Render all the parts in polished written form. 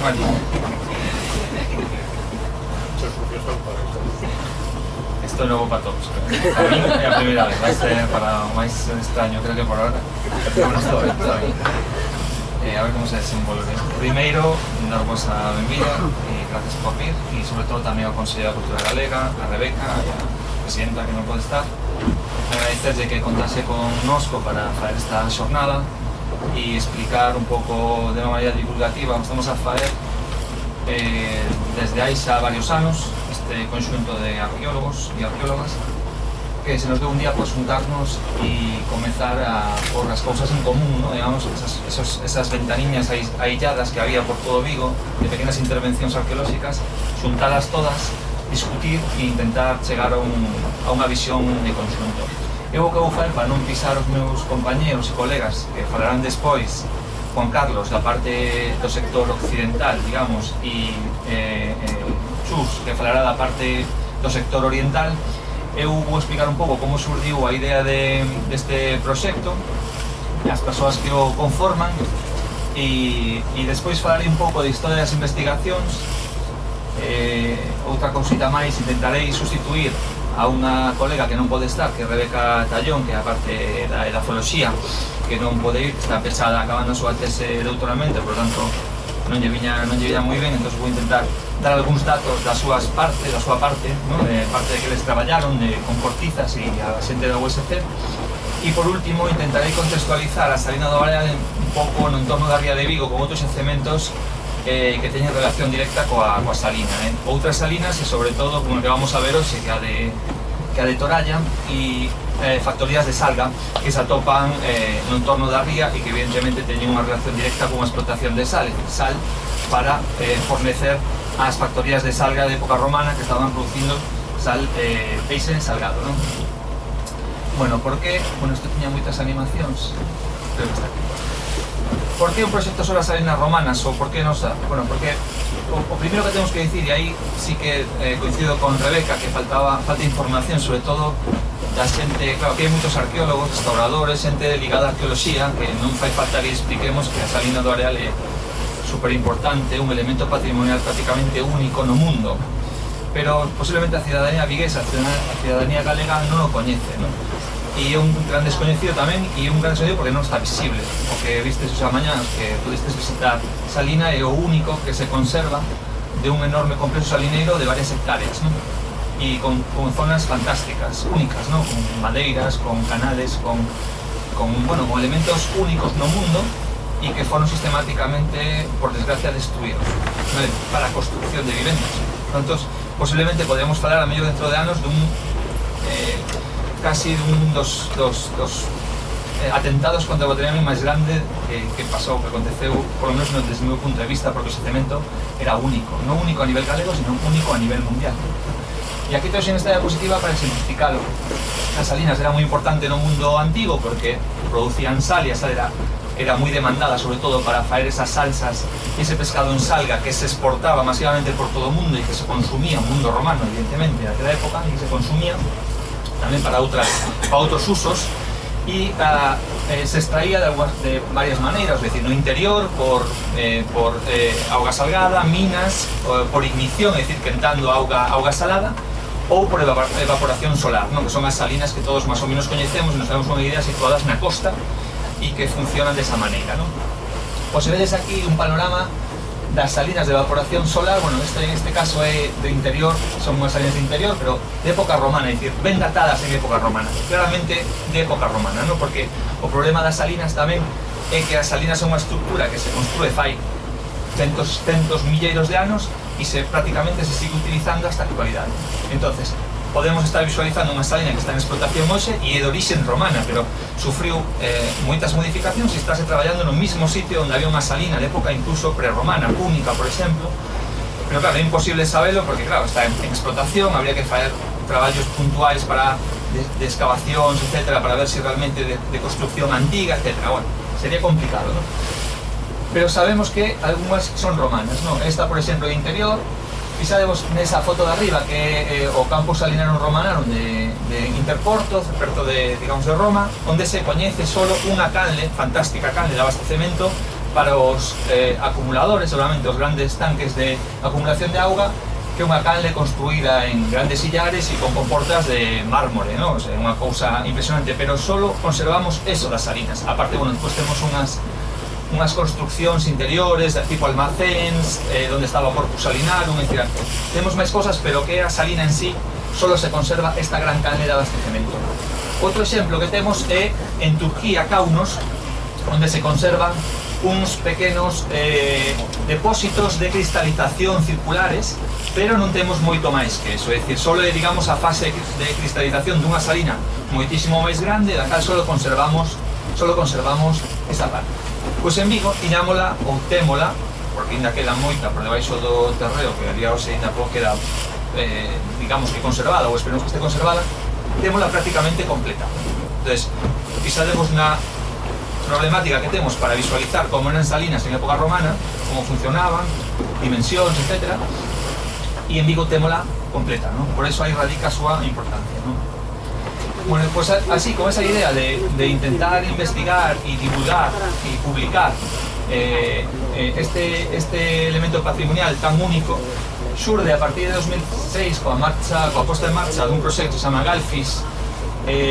Bueno. Isto é novo para todos, para mí é a primeira vez, vai ser para o máis extraño, creo que por ahora. Bueno, está ben. A ver como se desenvolve. Primeiro, darvos a benvida e gracias por vir, e sobre todo tamén ao Consello da Cultura Galega, a Rebeca e a presidenta que non pode estar. Agradecerlle que contase connosco para fazer esta xornada e explicar un pouco de unha maneira divulgativa o que estamos a fazer desde hai xa varios anos, este conxunto de arqueólogos e arqueólogas que se nos deu un día pues, juntarnos e comenzar a por as cousas en común, ¿no? Digamos, esas ventaniñas ailladas que había por todo Vigo de pequenas intervencións arqueolóxicas, xuntalas todas, discutir e intentar chegar a unha visión de conxunto. Eu o que vou fazer para non pisar os meus compañeros e colegas que falarán despois, Juan Carlos, da parte do sector occidental, digamos, e Chus, que falará da parte do sector oriental, eu vou explicar un pouco como surdiu a idea deste proxecto, as persoas que o conforman, e despois falarei un pouco de historia das investigacións. Outra cousita máis, intentarei sustituir a unha colega que non pode estar, que é Rebeca Tallón, que é a parte da edafoloxía, que non pode ir, está pesada acabando a súa tese de doutoramento, por tanto non lle viña moi ben, entón vou intentar dar algúns datos da súa parte, ¿no? De parte de que les traballaron, con Cortizas e a xente da USC. E por último intentarei contextualizar a Salina do Areal un pouco no entorno da ría de Vigo con outros xacementos que teñen relación directa coa salina. Outras salinas e sobre todo, como que vamos a ver hoxe, que a de Toralla e factorías de salga que se atopan no entorno da ría e que evidentemente teñen unha relación directa con a explotación de sal, sal para fornecer as factorías de salga de época romana que estaban producindo sal, peixe salgado, non? Bueno, por que? Bueno, isto tiña moitas animacións, creo que está aquí. Por que un proxecto sobre as salinas romanas? Ou por que nos... Bueno, porque o primeiro que temos que dicir, e aí sí que coincido con Rebeca, que falta información, sobre todo da xente, claro, que hai moitos arqueólogos, restauradores, xente ligada á arqueoloxía, que non fai falta que expliquemos que a Salina do Areal é super importante, un elemento patrimonial prácticamente único no mundo, pero posiblemente a cidadanía viguesa, a cidadanía galega non o coñece, non? E é un gran descoñecido tamén, e un gran descoñecido porque non está visible. O que vistes esa mañá, que pudestes visitar Salina, é o único que se conserva de un enorme complexo salineiro de varias hectáreas, non? E con zonas fantásticas, únicas, ¿no? Con madeiras, con canales, con elementos únicos no mundo e que foron sistemáticamente, por desgracia, destruídos, ¿vale? Para a construcción de vivendas. Entonces, posiblemente podemos falar a mellor dentro de anos dun casi dun dos atentados contra o patrimonio máis grande que pasou, que aconteceu, por lo menos desde o meu punto de vista, porque o xacemento era único, non único a nivel galego, sino único a nivel mundial. E aquí todos en esta diapositiva para exemplificalo. As salinas era moi importante no mundo antigo porque producían sal e a sal era moi demandada, sobre todo para faer esas salsas e ese pescado en salga que se exportaba masivamente por todo o mundo e que se consumía, o mundo romano, evidentemente, naquela época, e que se consumía tamén para outros usos, e se extraía de varias maneiras, es decir, no interior, por auga salgada, minas, por ignición, es decir, quentando auga salada, ou por evaporación solar, ¿no? Que son as salinas que todos máis ou menos coñecemos e nos damos unha idea situadas na costa e que funcionan desa maneira, ¿no? Pois se vedes aquí un panorama das salinas de evaporación solar, bueno, en este caso é do interior, son unhas salinas de interior, pero de época romana, é dicir, ben datadas en época romana, claramente de época romana, ¿no? Porque o problema das salinas tamén é que as salinas son unha estructura que se construe fai centos milleiros de anos e prácticamente se sigue utilizando hasta a actualidade. Entonces, podemos estar visualizando unha salina que está en explotación hoxe e é de orixen romana, pero sufriu moitas modificacións e estáse traballando no mismo sitio onde había unha salina de época incluso prerromana, Púnica, por exemplo. Pero claro, é imposible sabelo porque claro, está en explotación, habría que facer traballos puntuais de excavacións, etc., para ver se realmente de construcción antiga, etc. Bueno, sería complicado, ¿no? Pero sabemos que algunhas son romanas, ¿no? Esta, por exemplo, de interior, fixadevos nesa foto de arriba que é o campo salinaro romano de Interporto, perto de, digamos, de Roma, onde se coñece solo unha canle, fantástica canle de abastecemento para os acumuladores, seguramente os grandes tanques de acumulación de auga, que unha canle construída en grandes sillares e con comportas de mármore, ¿no? O sea, unha cousa impresionante, pero solo conservamos eso das salinas. Aparte, bueno, despois temos unhas construccións interiores, tipo almacéns, donde estaba o corpus salinarum, etc. Temos máis cosas, pero que a salina en sí solo se conserva esta gran canle de abastecemento. Outro exemplo que temos é en Turquía, Kaunos, onde se conservan uns pequenos depósitos de cristalización circulares, pero non temos moito máis que eso, é dicir, solo é, digamos, a fase de cristalización dunha salina moitísimo máis grande, da cal solo conservamos esa parte. Pois en Vigo tiñámola, ou témola, porque ainda queda moita por debaixo do terreo, que a día hoxe ainda queda, digamos que conservada, ou esperemos que este conservada, témola prácticamente completa. Entonces, fixademos na problemática que temos para visualizar como eran salinas en época romana, como funcionaban, dimensións, etc. E en Vigo témola completa, ¿no? Por eso aí radica a súa importancia, ¿no? Bueno, pues así, con esa idea de intentar investigar y divulgar y publicar este elemento patrimonial tan único, xurde a partir de 2006 coa posta en marcha dun proxecto que se chama Galfis,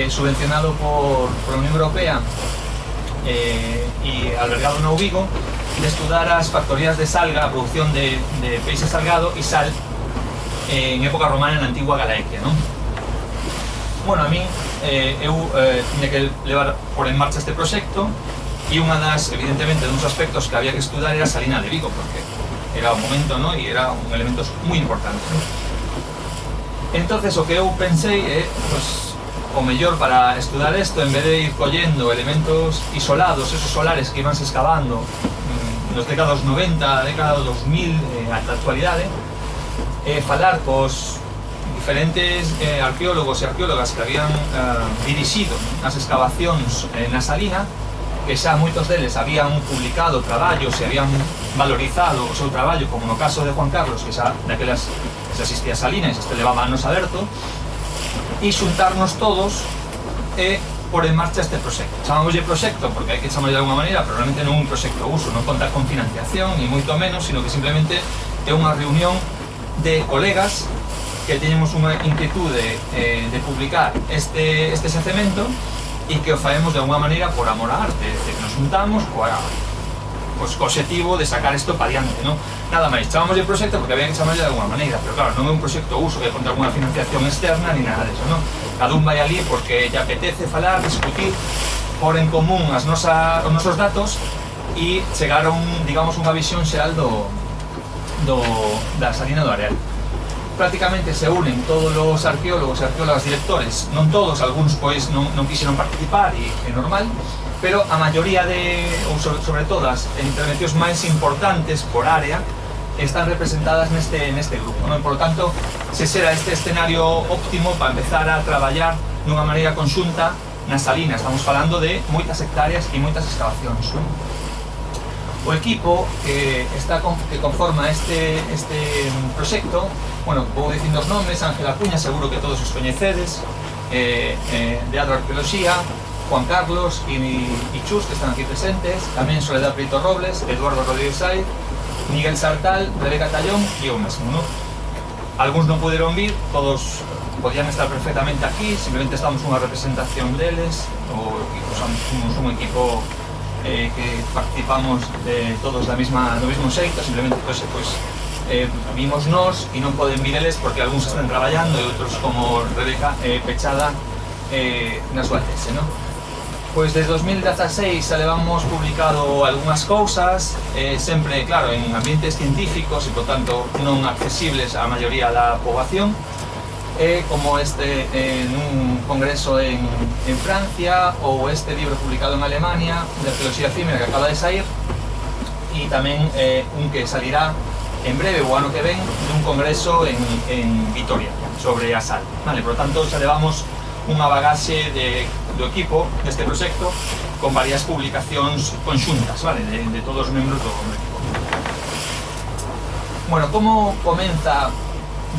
subvencionado por a Unión Europea y albergado no Vigo, de estudar as factorías de salga, a producción de peixe salgado e sal en época romana na antigua Galaequia, non? Bueno, a min eu tiña que levar por en marcha este proxecto e unha das, evidentemente, dos aspectos que había que estudar era a salina de Vigo, porque era o momento, ¿no? E era un elemento moi importante, ¿no? Entonces, o que eu pensei é, pues, o mellor para estudar isto, en vez de ir collendo elementos isolados, esos solares que ibanse excavando nos décadas 90, década 2000, ata a actualidade, falar cos diferentes arqueólogos e arqueólogas que habían dirixido as excavacións na salina, que xa moitos deles habían publicado traballos e habían valorizado o seu traballo, como no caso de Juan Carlos, que xa daquelas xa existía a salina e xa se levaba anos aberto, e xuntarnos todos e por en marcha este proxecto. Chamámoslle proxecto porque hai que chamarlle de alguma maneira, pero realmente non é un proxecto uso, non conta con financiación, ni moito menos, sino que simplemente é unha reunión de colegas que teñemos unha inquietude de publicar este xacemento e que o faemos de alguma maneira por amor á arte, que nos juntamos co objetivo de sacar isto para diante, non? Nada máis, chamamos de proxecto porque había que chamarlle de alguna maneira, pero claro, non é un proxecto uso que conta alguna financiación externa ni nada deso, non? Cada un vai ali porque lle apetece falar, discutir, por en común os nosos datos e chegar a digamos, unha visión xeral da salina do Areal. Prácticamente se unen todos os arqueólogos e arqueólogas directores, non todos, algúns pois non quixeron participar e é normal, pero a maioría ou sobre todas, intervencións máis importantes por área están representadas neste grupo, non? Por lo tanto, se será este escenario óptimo para empezar a traballar nunha maneira conxunta na salina. Estamos falando de moitas hectáreas e moitas excavacións, non? O equipo que conforma este proxecto, bueno, vou dicindo os nomes: Ángela Cuña, seguro que todos os coñecedes, de Agroarqueoloxía, Juan Carlos e Chus, que están aquí presentes, tamén Soledad Prieto Robles, Eduardo Rodríguez Saiz, Miguel Sartal, Rebeca Tallón e eu mesmo, ¿no? Algúns non puderon vir, todos podían estar perfectamente aquí, simplemente estamos unha representación deles, somos un equipo que participamos todos do mesmo xeito, simplemente pues, vimos nós e non poden vir eles porque algúns están traballando e outros, como Rebeca, pechada na súa tese, ¿no? Pois desde 2016 xa levamos publicado algunhas cousas, sempre, claro, en ambientes científicos e, por tanto, non accesibles á maioría da poboación, como nun congreso en Francia, ou este libro publicado en Alemania de arqueoloxía efímera que acaba de sair, e tamén un que salirá en breve o ano que ven dun congreso en Vitoria sobre a sal, vale? Por lo tanto, xa levamos unha bagaxe do equipo deste proxecto con varias publicacións conxuntas, vale? De todos os membros do equipo. Bueno, como comeza,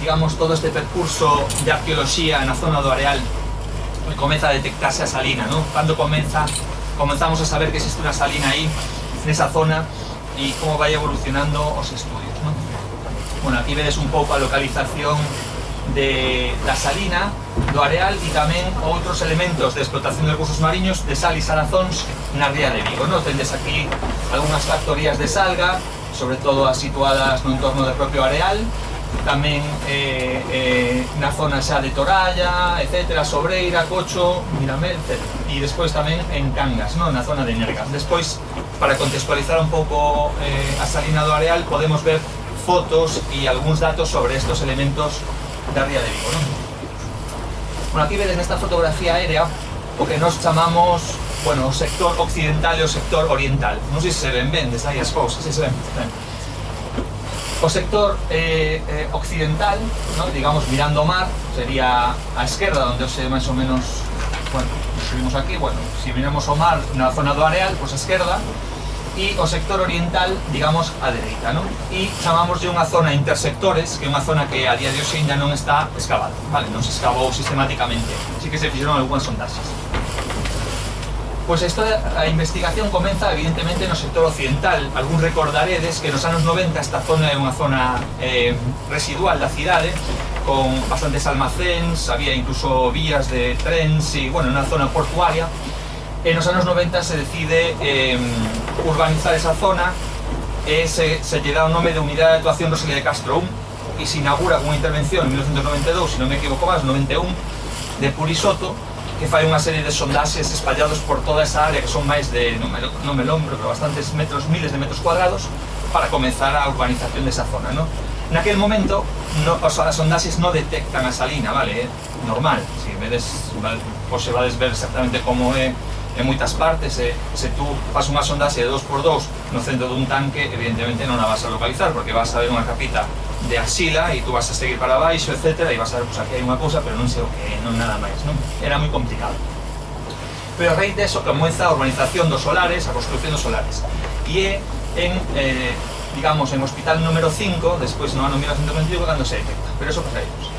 digamos, todo este percurso de arqueoloxía na zona do Areal? Comeza a detectarse a salina, ¿no? Cando comenzamos a saber que existe unha salina aí, nesa zona e como vai evolucionando os estudios, non? Bueno, aquí vedes un pouco a localización da salina, do areal e tamén outros elementos de explotación de recursos mariños de sal e salazóns na ría de Vigo, non? Tendes aquí algunhas factorías de salga, sobre todo as situadas no entorno do propio areal, tamén na zona xa de Toralla, etc., Sobreira, Cocho, Miramel, etc. E despois tamén en Cangas, non? Na zona de Nerga. Despois, para contextualizar un pouco a salina do areal, podemos ver fotos e algúns datos sobre estos elementos da ría de Vigo, non? Bueno, aquí vedes nesta fotografía aérea o que nos chamamos, bueno, o sector occidental e o sector oriental. Non sei se se ven ben, desde aí as cousas, se ven. O sector occidental, ¿no? Digamos, mirando o mar, sería a esquerda, onde se máis ou menos, bueno, subimos aquí, bueno, si miramos o mar na zona do areal, pois a esquerda, e o sector oriental, digamos, a dereita, ¿no? E chamámoslle unha zona intersectores, que é unha zona que a día de hoxe ainda non está excavada, vale? Non se excavou sistemáticamente, sí que se fixeron algunhas sondaxes. Pois a investigación comeza evidentemente no sector occidental. Algún recordaredes que nos anos 90 esta zona é unha zona residual da cidade, con bastantes almacéns, había incluso vías de trens e, bueno, unha zona portuaria. E nos anos 90 se decide urbanizar esa zona e se lle dá o nome de Unidade de Actuación Rosalía de Castro 1 e se inaugura unha intervención en 1992, se non me equivoco máis, 91, de Purisoto, que fai unha serie de sondaxes espallados por toda esa área, que son máis de, non me lombro, pero bastantes metros, miles de metros cuadrados, para comenzar a urbanización desa zona, non? Naquel momento, as sondaxes non detectan a salina, vale? Normal, se vedes, pois se vades ver exactamente como é en moitas partes, se tú fas unha sondaxe de 2x2 no centro dun tanque, evidentemente non a vas a localizar, porque vas a ver unha capita de arxila e tú vas a seguir para baixo, etc. E vas a ver, pues aquí hai unha cousa, pero non sei o que, non nada máis, non? Era moi complicado. Pero a raíz de eso comeza a urbanización dos solares, a construcción dos solares. E é digamos, en Hospital número 5, despois no ano 1925, cando se detecta. Pero eso pasaremos.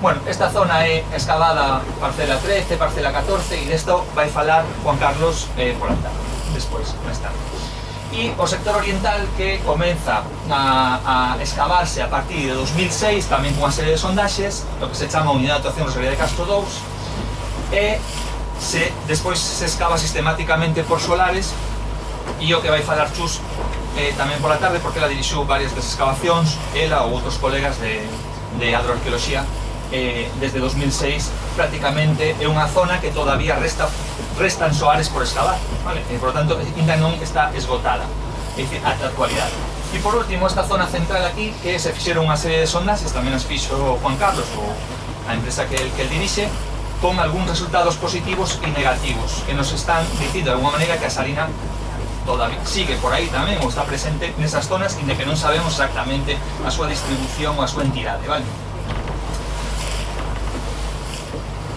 Bueno, esta zona é excavada parcela 13, parcela 14, e desto vai falar Juan Carlos por la tarde, despois, máis tarde. E o sector oriental, que comeza a excavarse a partir de 2006, tamén con unha serie de sondaxes, o que se chama Unidade de Actuación Rosalía de Castro 2, e despois se excava sistemáticamente por solares, e o que vai falar Chus tamén por la tarde, porque ela dirixiu varias das excavacións, ela ou outros colegas de agroarqueoloxía, desde 2006, prácticamente é unha zona que todavía restan soares por excavar, vale? Por lo tanto, ainda non está esgotada, é dicir, ata a actualidade. E por último, esta zona central aquí, que se fixeron unha serie de sondaxes, tamén as fixo Juan Carlos, ou a empresa que el dirixe, con algúns resultados positivos e negativos, que nos están dicindo de alguma maneira que a salina todavía sigue por aí tamén, ou está presente nesas zonas, e de que non sabemos exactamente a súa distribución ou a súa entidade, vale?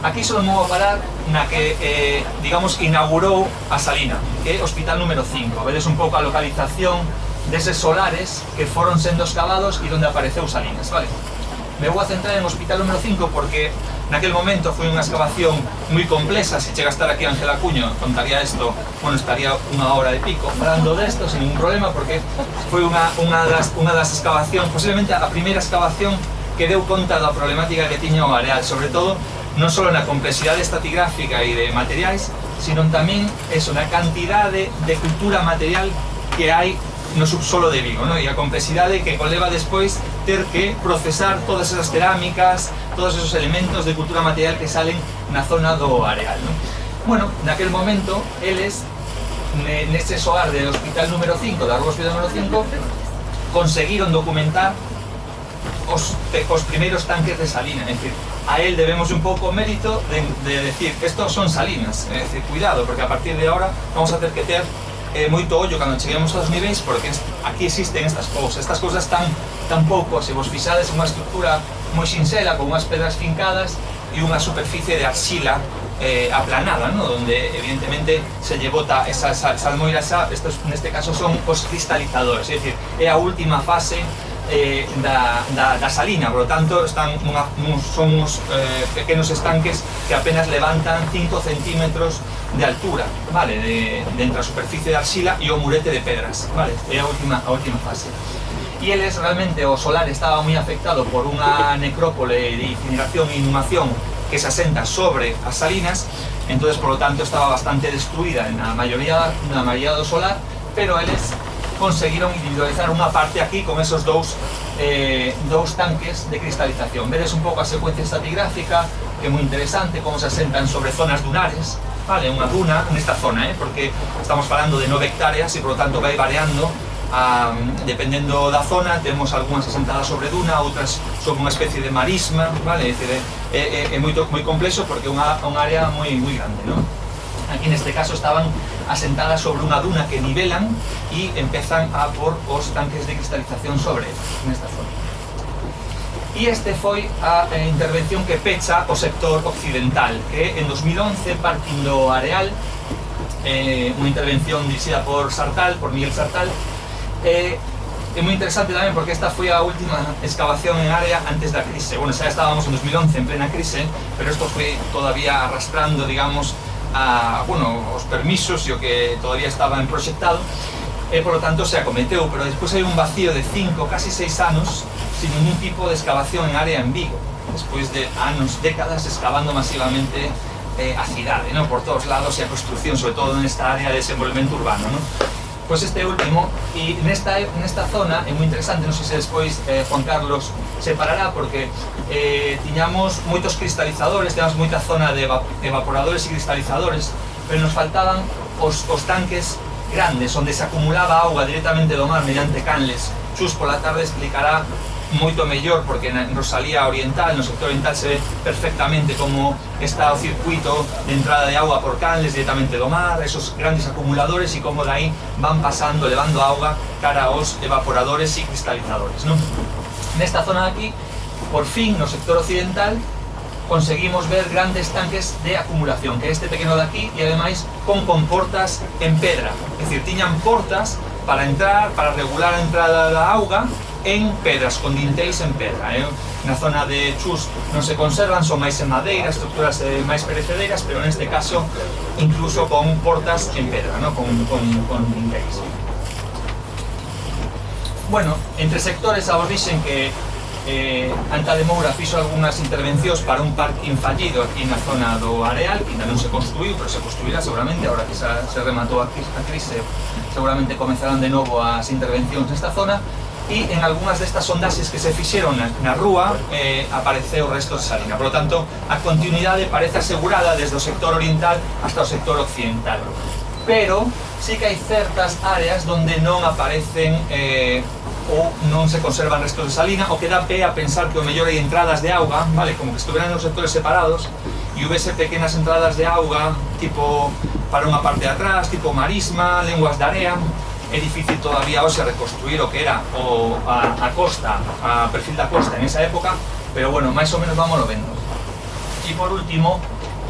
Aquí só me vou a parar na que, digamos, inaugurou a salina, que é o Hospital número 5. Vedes un pouco a localización deses solares que foron sendo excavados e onde apareceu Salinas, vale? Me vou a centrar en o Hospital número 5 porque naquel momento foi unha excavación moi complexa. Se chega a estar aquí Ángel Acuño, contaría isto, bueno, estaría unha hora de pico falando desto sin ningún problema, porque foi unha das excavacións, posiblemente a primeira excavación que deu conta da problemática que tiña o areal, sobre todo non só na complexidade estratigráfica e de materiais, sino tamén eso, na cantidade de cultura material que hai no subsolo de Vigo, ¿no? E a complexidade que conleva despois ter que procesar todas esas cerámicas, todos esos elementos de cultura material que salen na zona do areal, ¿no? Bueno, naquel momento, eles, neste soar do Hospital número 5, da Rúa Hospital número 5, conseguiron documentar os primeiros tanques de salina, é dicir, a él debemos un pouco o mérito de decir que estos son salinas, é dicir, cuidado, porque a partir de ahora vamos a ter que ter moito ollo cando cheguemos aos niveis, porque aquí existen estas cousas tan pouco, se vos fixades, unha estructura moi sinxela, con unhas pedras fincadas e unha superficie de arxila aplanada, ¿no? Donde evidentemente se lle bota esa salmoira, estos neste caso son os cristalizadores, é dicir, é a última fase da salina, por lo tanto son unos pequenos estanques que apenas levantan 5 centímetros de altura, vale, entre a superficie de arxila e o murete de pedras, vale, é a última fase. E eles realmente, o solar estaba moi afectado por unha necrópole de incineración e inhumación que se asenta sobre as salinas, entonces por lo tanto estaba bastante destruída na maioría do solar, pero eles conseguiron individualizar unha parte aquí con esos dous tanques de cristalización. Vedes un pouco a secuencia estratigráfica, que é moi interesante, como se asentan sobre zonas dunares, vale, unha duna nesta zona, porque estamos falando de 9 hectáreas e, por lo tanto, vai variando, dependendo da zona. Temos algunhas asentadas sobre duna, outras sobre unha especie de marisma, vale, é moi complexo porque é unha área moi grande, non? Aquí neste caso estaban asentadas sobre unha duna que nivelan e empezan a por os tanques de cristalización sobre nesta zona. E este foi a intervención que pecha o sector occidental, que en 2011, partindo Areal, unha intervención dirixida por Miguel Sartal. É moi interesante tamén porque esta foi a última excavación en área antes da crise. Bueno, xa estábamos en 2011 en plena crise, pero isto foi todavía arrastrando, digamos, os permisos e o que todavía estaba en proxectado, e por lo tanto se acometeu, pero despois hai un vacío de 5, casi 6 anos sin ningún tipo de excavación en área en Vigo, despois de anos, décadas, excavando masivamente a cidade, ¿no?, por todos lados, e a construcción, sobre todo nesta área de desenvolvemento urbano, ¿no? Pois este último, e nesta zona é moi interesante, non sei se despois Juan Carlos separará, porque tiñamos moitos cristalizadores, teníamos moita zona de evaporadores e cristalizadores, pero nos faltaban os tanques grandes, onde se acumulaba auga directamente do mar mediante canles. Chus pola tarde explicará moito mellor, porque en Rosalía Oriental, no sector oriental, se ve perfectamente como está o circuito de entrada de auga por canles directamente do mar, esos grandes acumuladores, e como dai van pasando, levando auga cara aos evaporadores e cristalizadores, non? Nesta zona de aquí, por fin, no sector occidental, conseguimos ver grandes tanques de acumulación, que é este pequeno de aquí, e ademais con comportas en pedra, é dicir, tiñan portas para entrar, para regular a entrada da auga en pedras, con dinteis en pedra. Na zona de Chus non se conservan, son máis en madeira, estructuras máis perecedeiras, pero neste caso incluso con portas en pedra, ¿no?, con dinteis. Bueno, entre sectores a vos dixen que Anta de Moura fixo algunhas intervencións para un parking fallido aquí na zona do Areal, que ainda non se construiu, pero se construirá seguramente, agora que se rematou a crise, seguramente comezarán de novo as intervencións nesta zona. E en algunhas destas sondaxes que se fixeron na rúa apareceu restos de salina. Por lo tanto, a continuidade parece asegurada desde o sector oriental hasta o sector occidental. Pero sí que hai certas áreas donde non aparecen ou non se conservan restos de salina, o que dá pé a pensar que o mellor hai entradas de auga, vale, como que estuveran nos sectores separados e houvese pequenas entradas de auga, tipo para unha parte de atrás, tipo marisma, lenguas de area. É difícil todavía hoxe reconstruir o que era a costa, a perfil da costa en esa época, pero bueno, máis ou menos vámonos vendo. E por último,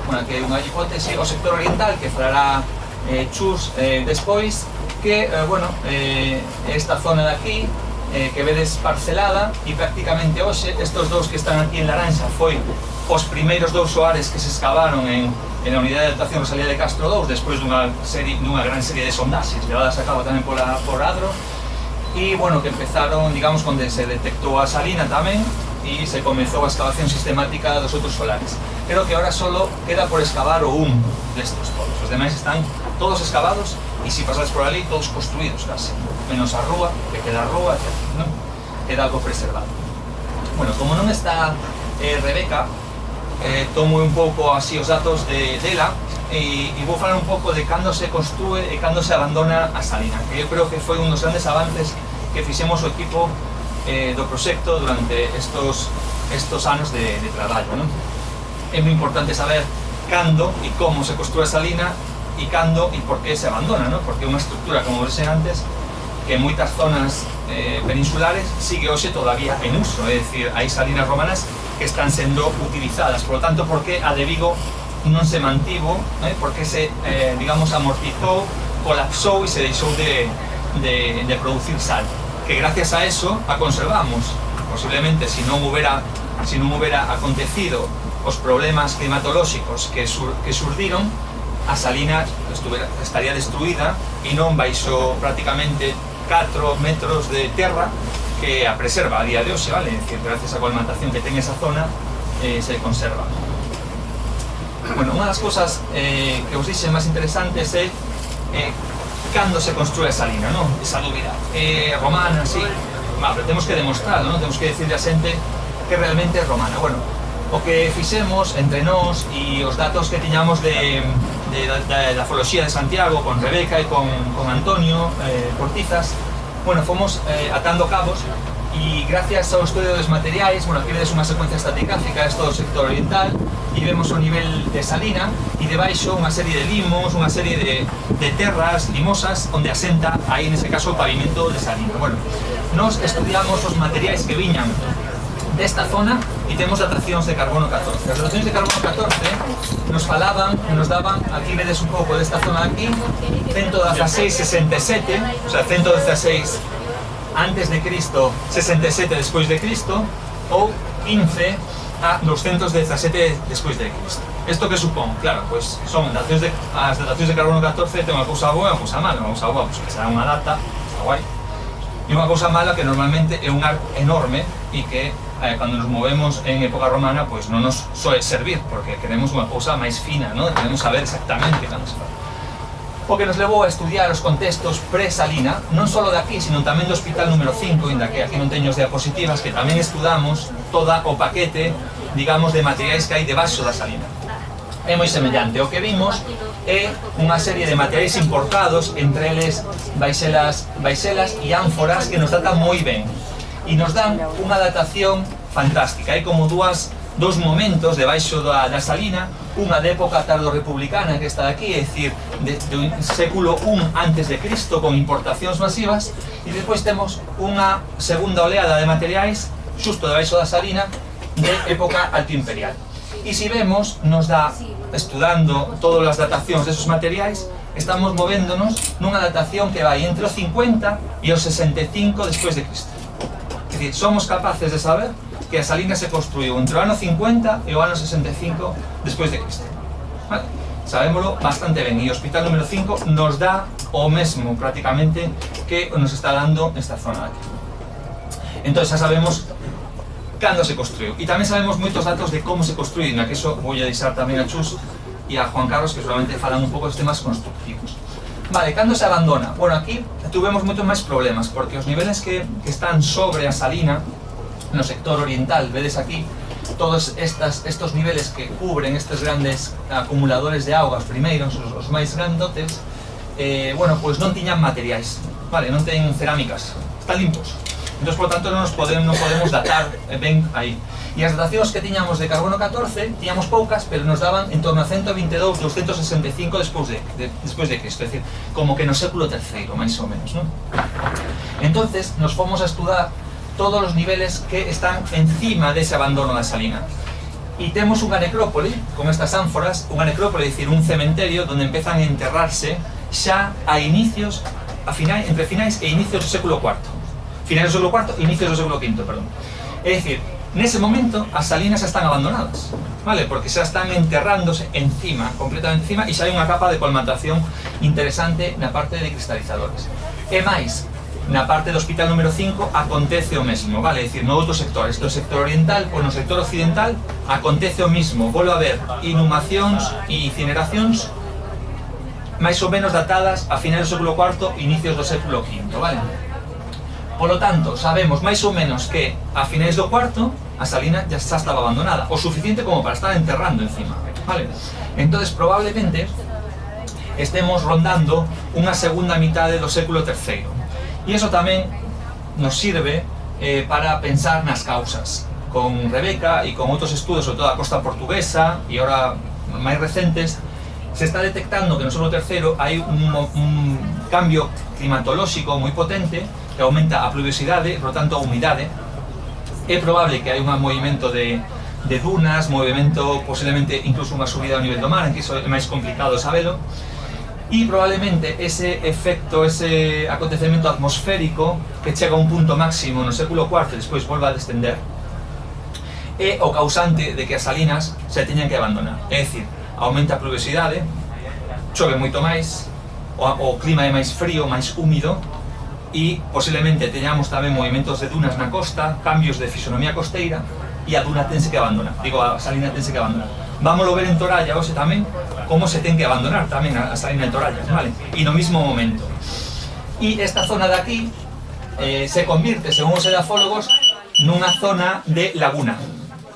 bueno, que é unha hipótese, o sector oriental, que falará Chus despois, que, bueno, esta zona de aquí, que vedes parcelada, e prácticamente hoxe, estos dous que están aquí en laranxa, foi os primeiros dous soares que se excavaron en a unidade de dotación Rosalía de Castro II, despois dunha gran serie de sondaxes levadas a cabo tamén por Adro, e, bueno, que empezaron, digamos, onde se detectou a salina tamén, e se comezou a excavación sistemática dos outros solares. Creo que ahora solo queda por excavar o un destes pozos, os demais están todos excavados, e se pasades por ali, todos construídos casi, menos a rúa, que queda a rúa, etc., non? Queda algo preservado. Bueno, como non está Rebeca, tomo un pouco así os datos dela e vou falar un pouco de cando se construe e cando se abandona a salina, que eu creo que foi un dos grandes avances que fixemos o equipo do proxecto durante estos anos de traballo, non? É moi importante saber cando e como se construe a salina e cando e por que se abandona, non? Porque é unha estructura, como dixen antes, que en moitas zonas peninsulares sigue hoxe todavía en uso, é dicir, hai salinas romanas que están sendo utilizadas, por lo tanto, por que a de Vigo non se mantivo, por que se, digamos, amortizou, colapsou e se deixou de producir sal. que gracias a eso a conservamos. Posiblemente si non hubiera acontecido os problemas climatolóxicos que surdiron, a salina estaría destruída e non baixo prácticamente 4 metros de terra que a preserva a día de hoxe, vale? É dicir, gracias á colmatación que ten esa zona se conserva. Bueno, unha das cosas que os dixen máis interesantes é cando se construe a salina, non? Esa dúbida. Romana, sí. Pero temos que demostrarlo, non? Temos que decirle a xente que realmente é romana. Bueno, o que fixemos entre nós e os datos que tiñamos da foloxía de Santiago con Rebeca e con Antonio Portizas, bueno, fomos atando cabos e gracias ao estudio dos materiais, bueno, aquí vedes unha secuencia estratigráfica, isto do sector oriental, e vemos o nivel de salina e debaixo unha serie de limos, unha serie de terras limosas onde asenta aí nese caso o pavimento de salina. Bueno, nos estudiamos os materiais que viñan desta zona e temos datacións de carbono 14. As datacións de carbono 14 nos falaban, nos daban, aquí vedes un pouco desta zona de aquí, 116,67, o sea, 116 antes de Cristo, 67 despois de Cristo, ou 15 a 217 despois de Cristo. Isto que supón? Claro, pois son as datacións de carbono 14 ten unha cousa boa e unha cousa mala. Unha cousa boa, pois que será unha data, está guai. E unha cousa mala que normalmente é un ar enorme e que cando nos movemos en época romana pois non nos soe servir, porque queremos unha cousa máis fina, non? Queremos saber exactamente cando se fala. O que nos levou a estudiar os contextos pre-salina, non só de aquí, sino tamén do hospital número 5, inda que aquí non teño as diapositivas, que tamén estudamos toda o paquete, digamos, de materiais que hai debaixo da salina. É moi semellante. O que vimos é unha serie de materiais importados, entre eles baixelas e ánforas, que nos datan moi ben. E nos dan unha datación fantástica. Hai como dous momentos debaixo da salina, unha de época tardo-republicana que está aquí, é dicir, do século I antes de Cristo, con importacións masivas, e despois temos unha segunda oleada de materiais xusto debaixo da salina de época altoimperial. E se vemos, nos dá, estudando todas as datacións desos materiais, estamos movéndonos nunha datación que vai entre o 50 e o 65 despois de Cristo. É dicir, somos capaces de saber que a salina se construiu entre o ano 50 e o ano 65 despois de Cristo. Vale? Sabémolo bastante ben, e o hospital número 5 nos dá o mesmo prácticamente que nos está dando esta zona de aquí. Entón xa sabemos cando se construiu, e tamén sabemos moitos datos de como se construiu, na que iso vou a deixar tamén a Chus e a Juan Carlos, que seguramente falan un pouco dos temas constructivos. Vale, cando se abandona? Bueno, aquí tuvemos moitos máis problemas, porque os niveles que están sobre a salina no sector oriental, vedes aquí todos estos niveles que cubren estes grandes acumuladores de augas primeiros, os máis grandotes, bueno, pois non tiñan materiais, vale, non ten cerámicas, están limpos. Entón, por tanto, non podemos datar ben aí. E as datacións que tiñamos de carbono 14, tiñamos poucas, pero nos daban en torno a 122, 265 despois de Cristo, é dicir, como que no século III, máis ou menos, non? Entonces, nos fomos a estudar todos os niveles que están encima dese abandono da salina. E temos unha necrópole, con estas ánforas, unha necrópole, é dicir, un cementerio onde empezan a enterrarse xa a inicios, entre finais e inicios do século IV. Finais do século IV e inicios do século V, perdón. É dicir, nese momento as salinas xa están abandonadas, vale? Porque xa están enterrándose encima, completamente encima, e xa hai unha capa de colmatación interesante na parte de cristalizadores. E máis, na parte do hospital número 5 acontece o mesmo, vale? É dicir, no outro sector, este é o sector oriental, pois no sector occidental acontece o mismo, volve a haber inhumacións e incineracións máis ou menos datadas a finais do século IV e inicios do século V, vale? Polo tanto, sabemos máis ou menos que a finais do IV a salina xa estaba abandonada, o suficiente como para estar enterrando encima, vale? Entonces, probablemente estemos rondando unha segunda mitade do século III. E iso tamén nos sirve para pensar nas causas. Con Rebeca e con outros estudos, sobre todo a costa portuguesa e ahora máis recentes, se está detectando que no século III hai un cambio climatolóxico moi potente que aumenta a pluviosidade, por lo tanto a humidade. É probable que hai un movimento de dunas, movimento posiblemente incluso unha subida ao nivel do mar, en que iso é máis complicado sabelo. e probablemente ese efecto, ese acontecemento atmosférico que chega a un punto máximo no século IV e despois volva a descender é o causante de que as salinas se teñan que abandonar. É dicir, aumenta a pluviosidade, chove moito máis, o clima é máis frío, máis húmido, e posiblemente teñamos tamén movimentos de dunas na costa, cambios de fisonomía costeira, e a duna tense que abandonar, a salina tense que abandonar. Vámoslo ver en Toralla hoxe tamén, como se ten que abandonar tamén a salina de Toralla, vale? E no mismo momento. E esta zona de aquí se convirte, según os edafólogos, nunha zona de laguna,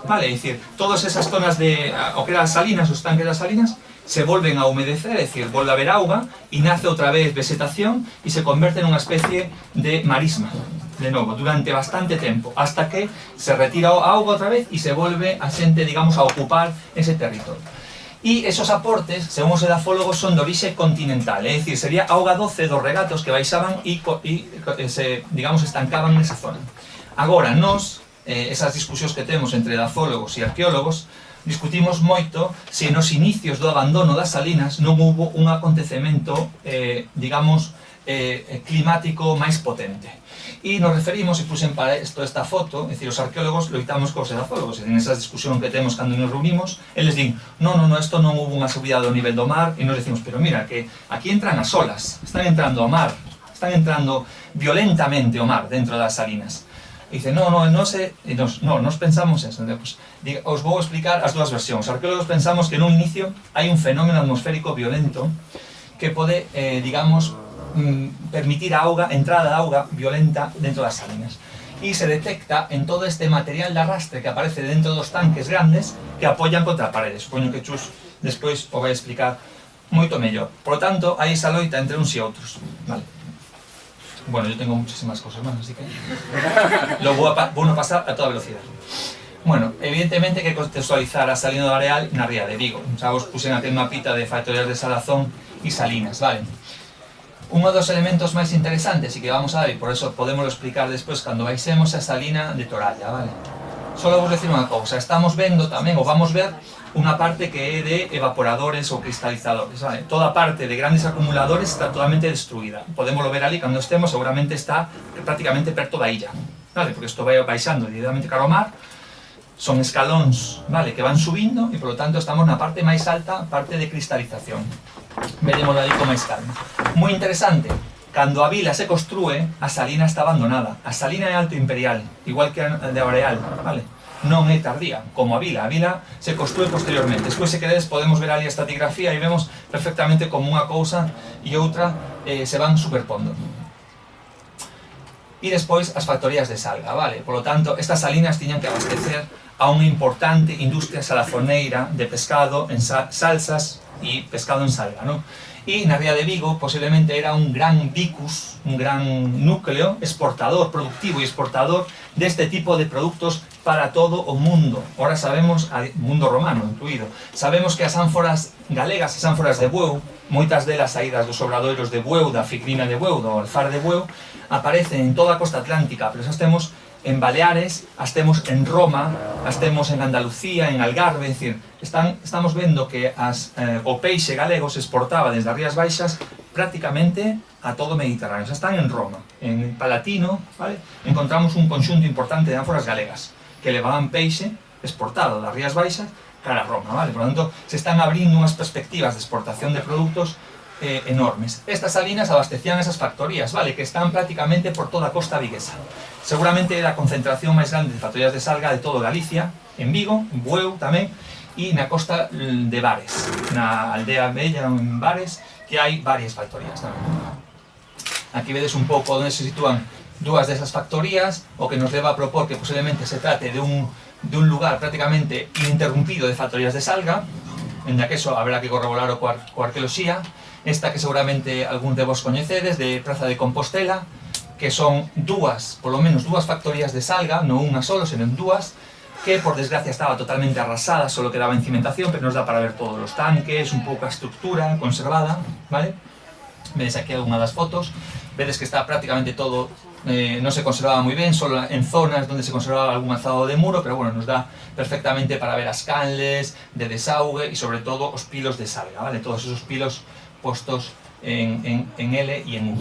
vale? É dicir, todas esas zonas de o que eran as salinas, os tanques das salinas, se volven a humedecer, é dicir, volve a haber auga e nace outra vez vegetación e se converte nunha especie de marisma, de novo, durante bastante tempo, hasta que se retira a auga outra vez e se volve a xente, digamos, a ocupar ese territorio. E esos aportes, según os edafólogos, son de orixe continental, é dicir, sería auga doce dos regatos que baixaban e se, digamos, estancaban nesa zona. Agora, nós, esas discusións que temos entre edafólogos e arqueólogos, discutimos moito se nos inicios do abandono das salinas non hubo un acontecemento, digamos, climático máis potente. E nos referimos, e puxen para esta foto, é dicir, os arqueólogos loitamos cos edafólogos, e en esa discusión que temos cando nos reunimos, eles din, non, isto non hubo unha subida do nivel do mar, e nos decimos, pero mira, que aquí entran as olas, están entrando ao mar, están entrando violentamente ao mar dentro das salinas. E dice, nos pensamos eso. Pues, os vou explicar as dúas versións. Os arqueólogos pensamos que nun inicio hai un fenómeno atmosférico violento que pode, digamos, permitir a entrada de auga violenta dentro das salinas. E se detecta en todo este material de arrastre que aparece dentro dos tanques grandes que apoian contra a parede. Supoño que Chus despois o vai explicar moito mellor. Por lo tanto, hai esa loita entre uns e outros. Vale. Bueno, yo tengo muchísimas cosas más, así que lo voy a pasar a toda velocidad. Bueno, evidentemente hay que contextualizar a Salina do Areal na ría de Vigo. Xa vos puxen aquel mapita de factorias de Salazón e Salinas, vale? Uno dos elementos máis interesantes e que vamos a ver, e por eso podemos explicar despois cando baixemos a Salina de Toralla, vale? Solo vos decir unha cousa, estamos vendo tamén, ou vamos ver, unha parte que é de evaporadores ou cristalizadores, vale? Toda a parte de grandes acumuladores está totalmente destruída. Podemos ver ali, cando estemos, seguramente está prácticamente perto da illa, vale? Porque isto vai baixando directamente cara ao mar, son escalóns, vale, que van subindo e, por lo tanto, estamos na parte máis alta, parte de cristalización. Veremos ali con máis calma. Moi interesante, cando a vila se construe, a salina está abandonada. A salina é alto imperial, igual que a de Areal, vale? Non é tardía, como a vila se construe posteriormente. Despois, se queredes, podemos ver ali a estratigrafía e vemos perfectamente como unha cousa e outra se van superpondo. E despois as factorías de salga, vale? Por lo tanto, estas salinas tiñan que abastecer a unha importante industria salazoneira de pescado en salsas e pescado en salga, non? E na ría de Vigo posiblemente era un gran vicus, un gran núcleo exportador, productivo e exportador deste tipo de produtos para todo o mundo. Ahora sabemos, mundo romano incluído, sabemos que as ánforas galegas, as ánforas de Bueu, moitas delas saídas dos obradoiros de Bueu, da Ficrina de Bueu, do alfar de Bueu, aparecen en toda a costa atlántica, pero esas temos en Baleares, as temos en Roma, as temos en Andalucía, en Algarve, é dicir, estamos vendo que o peixe galego se exportaba desde as Rías Baixas prácticamente a todo o Mediterráneo, xa están en Roma, en Palatino, vale? Encontramos un conxunto importante de ánforas galegas que levaban peixe exportado das Rías Baixas cara a Roma, vale? Por lo tanto, se están abrindo unhas perspectivas de exportación de produtos enormes. Estas salinas abastecían esas factorías, vale, que están prácticamente por toda a costa viguesa. Seguramente era a concentración máis grande de factorías de salga de todo Galicia, en Vigo, en Bueu tamén, e na costa de Bares, na aldea bella en Bares, que hai varias factorías tamén. Aquí vedes un pouco onde se sitúan dúas desas factorías, o que nos leva a propor que posiblemente se trate de un lugar prácticamente ininterrumpido de factorías de salga, en que eso habrá que corroborar coa arqueoloxía. Esta que seguramente algún de vos coñecedes, de Praza de Compostela, que son polo menos dúas factorías de salga, non unha solo, senón dúas, que por desgracia estaba totalmente arrasada, solo quedaba en cimentación, pero nos dá para ver todos os tanques, un pouco a estructura conservada, vale? Vedes aquí algunha das fotos, vedes que está prácticamente todo, non se conservaba moi ben, solo en zonas onde se conservaba algún alzado de muro, pero bueno, nos dá perfectamente para ver as canles de desaugue e sobre todo os pilos de salga, vale? Todos esos pilos postos en L e en U.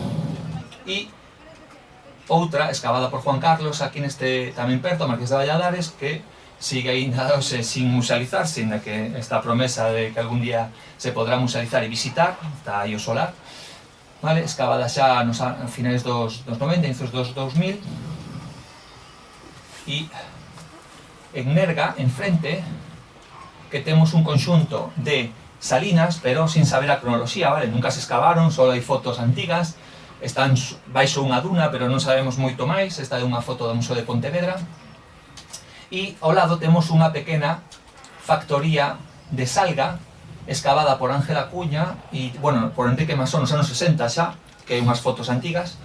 E outra, escavada por Juan Carlos, aquí neste tamén perto, Marqués de Valladares, que sigue ainda sin musealizar, sin que esta promesa de que algún día se podrá musealizar e visitar, está aí o solar, vale? Escavada xa nos finais dos 90, inicios dos 2000, e en Nerga, enfrente, que temos un conxunto de salinas, pero sin saber a cronoloxía, vale? Nunca se escavaron, só hai fotos antigas, están baixo unha duna, pero non sabemos moito máis. Esta é unha foto do Museo de Pontevedra. E ao lado temos unha pequena factoría de salga escavada por Ángel Acuña e, bueno, por Enrique Masón nos anos 60 xa, que é unhas fotos antigas,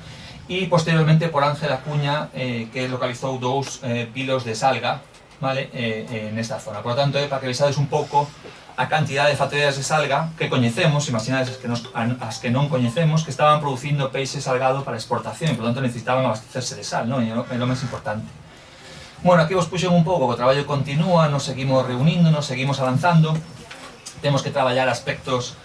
e posteriormente por Ángel Acuña, que localizou 2 pilos de salga, vale, nesta zona. Por lo tanto, para que vexades un pouco a cantidade de factorías de salga que coñecemos, imaginades as que non coñecemos, que estaban producindo peixe salgado para exportación, e por tanto necesitaban abastecerse de sal, non? É o máis importante. Bueno, aquí vos puxen un pouco, o traballo continúa, nos seguimos reunindo, nos seguimos avanzando, temos que traballar aspectos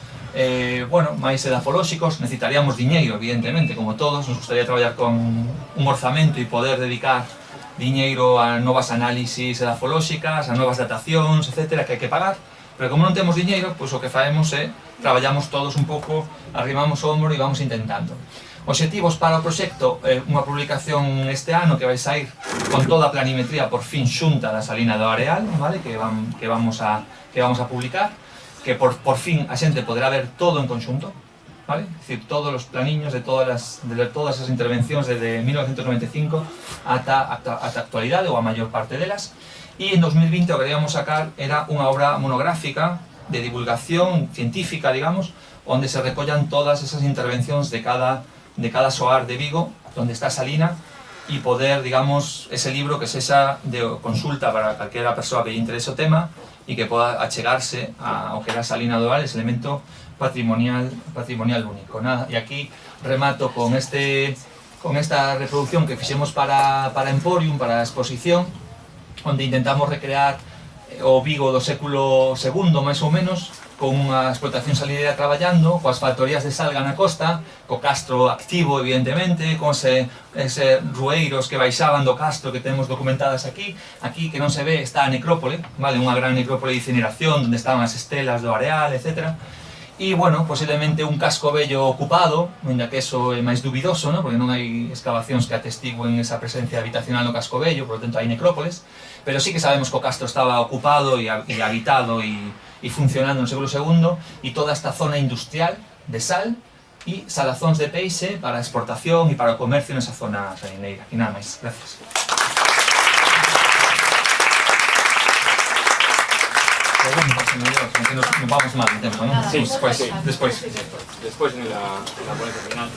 bueno, máis edafolóxicos, necesitaríamos diñeiro, evidentemente, como todos, nos gustaría traballar con un orzamento e poder dedicar diñeiro a novas análisis edafolóxicas, a novas datacións, etcétera, que hai que pagar. Pero como non temos diñeiro, pois o que faemos é traballamos todos un pouco, arrimamos o hombro e vamos intentando. Obxectivos para o proxecto, unha publicación este ano que vai sair con toda a planimetría por fin xunta da Salina do Areal, vale? que vamos a publicar, que por fin a xente poderá ver todo en conxunto, vale? É dicir, todos os planiños de todas as intervencións desde 1995 ata a actualidade, ou a maior parte delas. E en 2020 o que queríamos sacar era unha obra monográfica de divulgación científica, digamos, onde se recollan todas esas intervencións de cada soar de Vigo, onde está Salina, e poder, digamos, ese libro que sexa de consulta para calquera persoa que lle interese o tema e que poda achegarse ao que era Salina do Areal, ese elemento patrimonial único. Nada, e aquí remato con esta reproducción que fixemos para Emporium, para a exposición, onde intentamos recrear o Vigo do século II, máis ou menos, con unha explotación salinera traballando, coas factorías de salga na costa, co castro activo, evidentemente, con ese rueiros que baixaban do castro que temos documentadas aquí. Aquí, que non se ve, está a necrópole, vale? Unha gran necrópole de incineración, onde estaban as estelas do areal, etc. E, bueno, posiblemente un casco vello ocupado, ainda que eso é máis dubidoso, ¿no? Porque non hai excavacións que atestiguen esa presencia habitacional no casco vello, por lo tanto hai necrópoles, pero sí que sabemos que o castro estaba ocupado e habitado e funcionando no século II, e toda esta zona industrial de sal e salazóns de peixe para a exportación e para o comercio nesa zona salineira. E nada máis, gracias. Nos vamos mal de tempo, ¿no? Sí, después en la ponencia final.